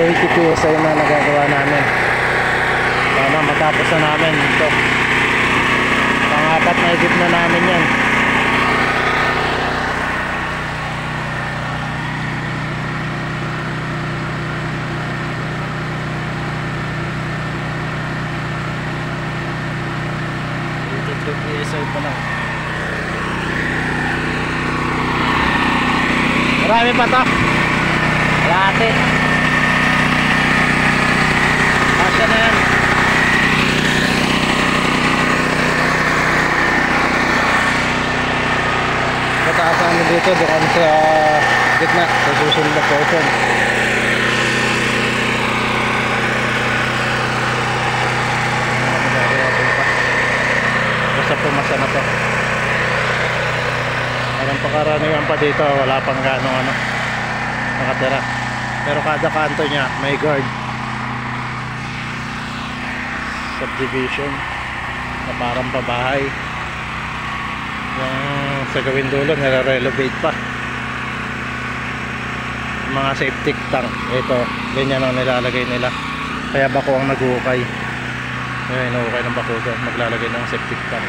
80 PSI na nagagawa namin. Sana matapos na namin ito. Pang-apat na higit na namin yan. PSI pa lang. Marami pa to. Kalahati. Kasya na yan. Mataas namin dito doon sa gitna, sa susunod na portion. Basta pumasa na to. Parang pakaraniwan pa dito, wala pang ganong ano nakatira, pero kada kanto nya may guard. Subdivision na parang pabahay. Yung sa gawin dulo nare-renovate pa. Yung mga septic tank, ito ganyan ang nilalagay nila, kaya bako ang nag-uukay. Kaya inuukay ng bako doon, maglalagay ng septic tank.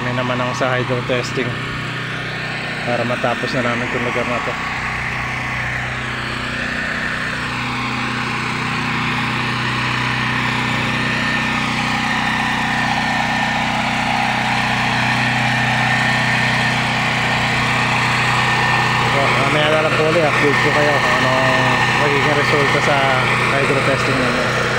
Kami naman ang sa hydro testing para matapos na namin itong lugar na to. So, mamaya na lang po ulit, update ko kayo kung anong magiging resulta sa hydro testing namin.